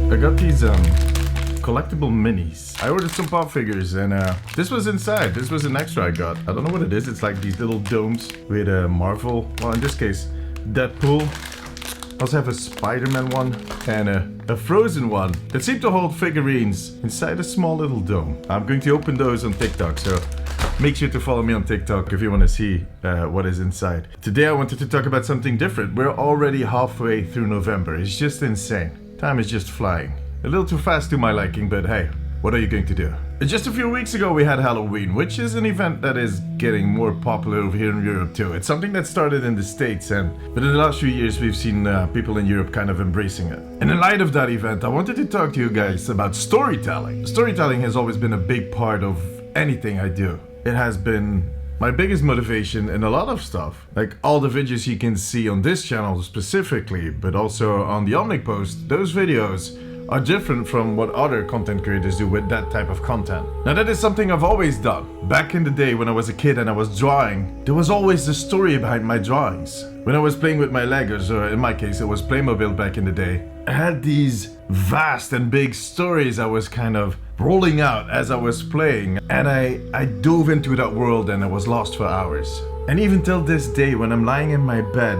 I got these collectible minis. I ordered some pop figures and this was inside. This was an extra I got. I don't know what it is. It's like these little domes with a Marvel, well in this case, Deadpool. I also have a Spider-Man one and a Frozen one that seem to hold figurines inside a small little dome. I'm going to open those on TikTok, so make sure to follow me on TikTok if you want to see what is inside. Today I wanted to talk about something different. We're already halfway through November. It's just insane. Time is just flying. A little too fast to my liking, but hey, what are you going to do? Just a few weeks ago we had Halloween, which is an event that is getting more popular over here in Europe too. It's something that started in the States, but in the last few years we've seen people in Europe kind of embracing it. And in light of that event, I wanted to talk to you guys about storytelling. Storytelling has always been a big part of anything I do. It has been my biggest motivation in a lot of stuff. Like all the videos you can see on this channel specifically, but also on the OMNIC post, those videos are different from what other content creators do with that type of content. Now that is something I've always done. Back in the day when I was a kid and I was drawing, there was always a story behind my drawings. When I was playing with my Legos, or in my case it was Playmobil back in the day, I had these vast and big stories I was kind of rolling out as I was playing, and I dove into that world and I was lost for hours. And even till this day when I'm lying in my bed,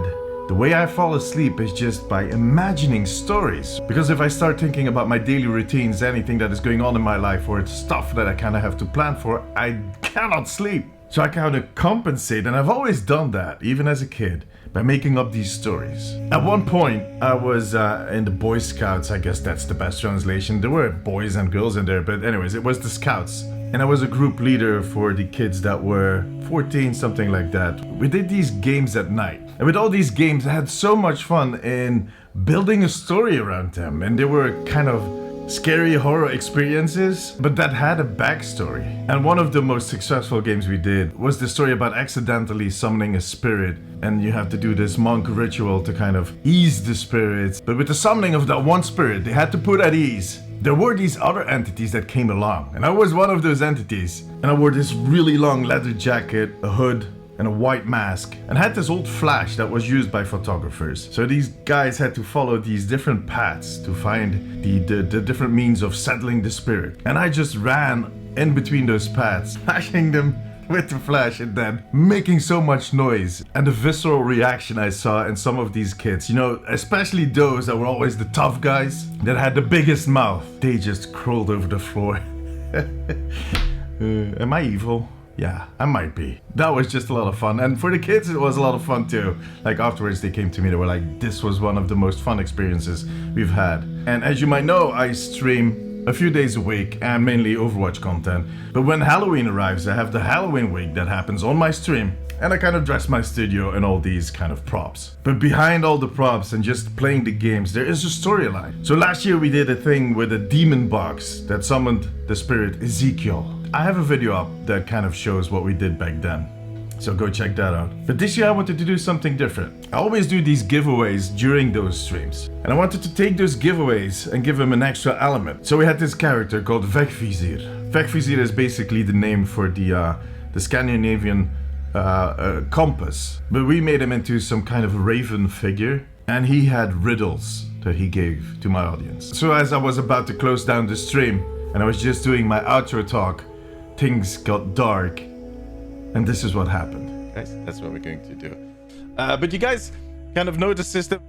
the way I fall asleep is just by imagining stories. Because if I start thinking about my daily routines, anything that is going on in my life, or it's stuff that I kind of have to plan for, I cannot sleep. So I kind of compensate, and I've always done that, even as a kid, by making up these stories. At one point, I was in the Boy Scouts, I guess that's the best translation. There were boys and girls in there, but anyways, it was the Scouts. And I was a group leader for the kids that were 14, something like that. We did these games at night. And with all these games, I had so much fun in building a story around them. And they were kind of scary horror experiences, but that had a backstory. And one of the most successful games we did was the story about accidentally summoning a spirit. And you have to do this monk ritual to kind of ease the spirits. But with the summoning of that one spirit, they had to put at ease. There were these other entities that came along, and I was one of those entities. And I wore this really long leather jacket, a hood, and a white mask, and had this old flash that was used by photographers. So these guys had to follow these different paths to find the different means of settling the spirit. And I just ran in between those paths, flashing them with the flash and then making so much noise. And the visceral reaction I saw in some of these kids, you know, especially those that were always the tough guys that had the biggest mouth, they just crawled over the floor. Am I evil? Yeah, I might be. That was just a lot of fun. And for the kids, it was a lot of fun too. Like afterwards they came to me, they were like, this was one of the most fun experiences we've had. And as you might know, I stream a few days a week and mainly Overwatch content. But when Halloween arrives, I have the Halloween week that happens on my stream. And I kind of dress my studio in all these kind of props. But behind all the props and just playing the games, there is a storyline. So last year we did a thing with a demon box that summoned the spirit Ezekiel. I have a video up that kind of shows what we did back then. So go check that out. But this year I wanted to do something different. I always do these giveaways during those streams. And I wanted to take those giveaways and give them an extra element. So we had this character called Vegvisir. Vegvisir is basically the name for the Scandinavian compass. But we made him into some kind of raven figure. And he had riddles that he gave to my audience. So as I was about to close down the stream, and I was just doing my outro talk, things got dark. And this is what happened. Guys, that's what we're going to do. But you guys kind of know the system.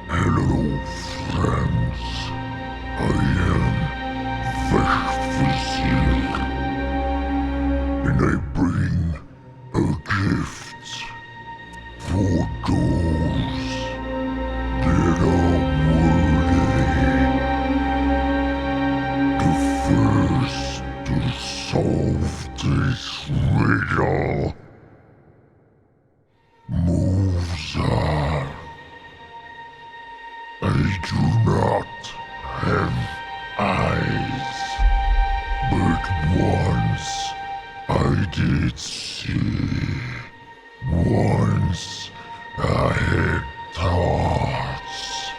Hello, friends. I am Vegvisir, and I bring a gift for those that are worthy. The first to solve this riddle Once I did see. Once I had thoughts.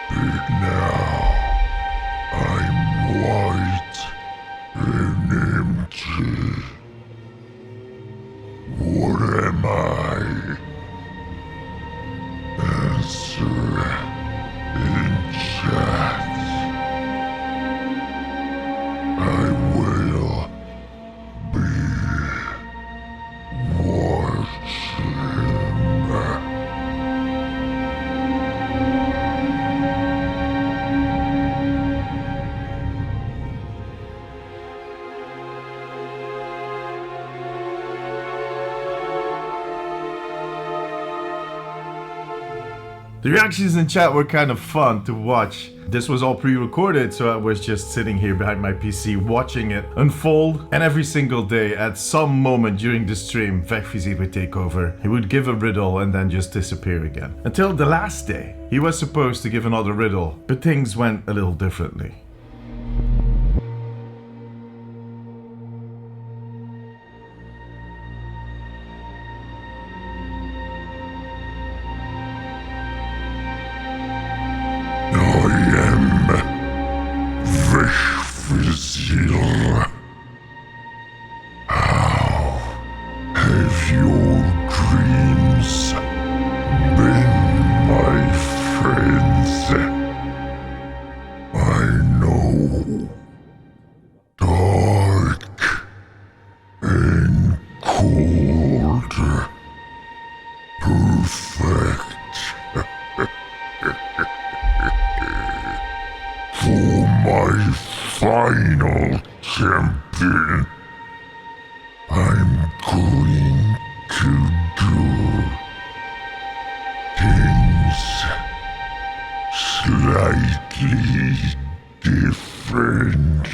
But now I'm white and empty. What am I? Answer in chat. I will be watching. The reactions in chat were kind of fun to watch. This was all pre-recorded, so I was just sitting here behind my PC watching it unfold. And every single day, at some moment during the stream, Vegvisir would take over. He would give a riddle and then just disappear again. Until the last day, he was supposed to give another riddle, but things went a little differently. Vegvisir. How have your dreams been, my friends? I know. Dark and cold. Perfect. For my final champion, I'm going to do things slightly different.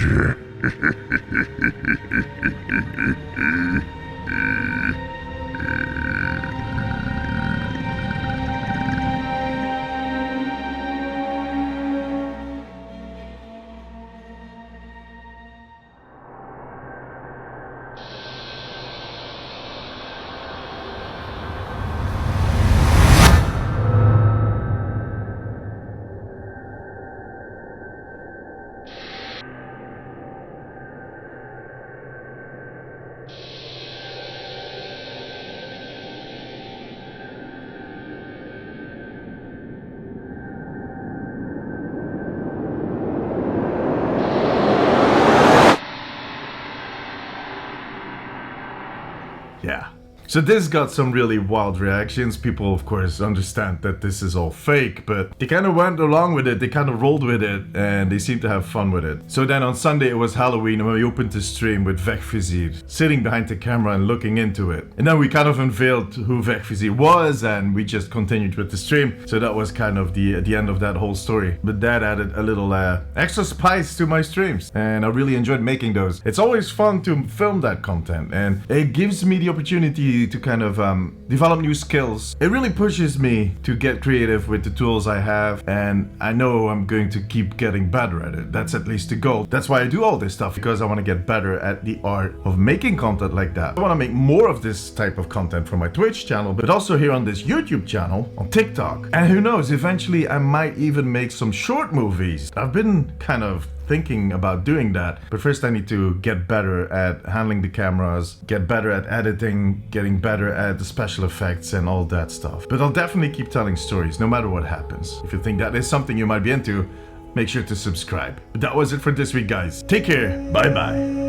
Yeah. So this got some really wild reactions. People, of course, understand that this is all fake, but they kind of went along with it. They kind of rolled with it, and they seemed to have fun with it. So then on Sunday, it was Halloween, when we opened the stream with Vegvisir sitting behind the camera and looking into it. And then we kind of unveiled who Vegvisir was, and we just continued with the stream. So that was kind of the end of that whole story. But that added a little extra spice to my streams, and I really enjoyed making those. It's always fun to film that content, and it gives me the opportunity to kind of develop new skills. It really pushes me to get creative with the tools I have, and I know I'm going to keep getting better at it. That's at least the goal. That's why I do all this stuff, because I want to get better at the art of making content like that. I want to make more of this type of content for my Twitch channel, but also here on this YouTube channel, on TikTok. And who knows, eventually I might even make some short movies. I've been kind of thinking about doing that, but first I need to get better at handling the cameras, get better at editing, getting better at the special effects and all that stuff. But I'll definitely keep telling stories no matter what happens. If you think that is something you might be into, make sure to subscribe. But that was it for this week, guys. Take care. Bye bye.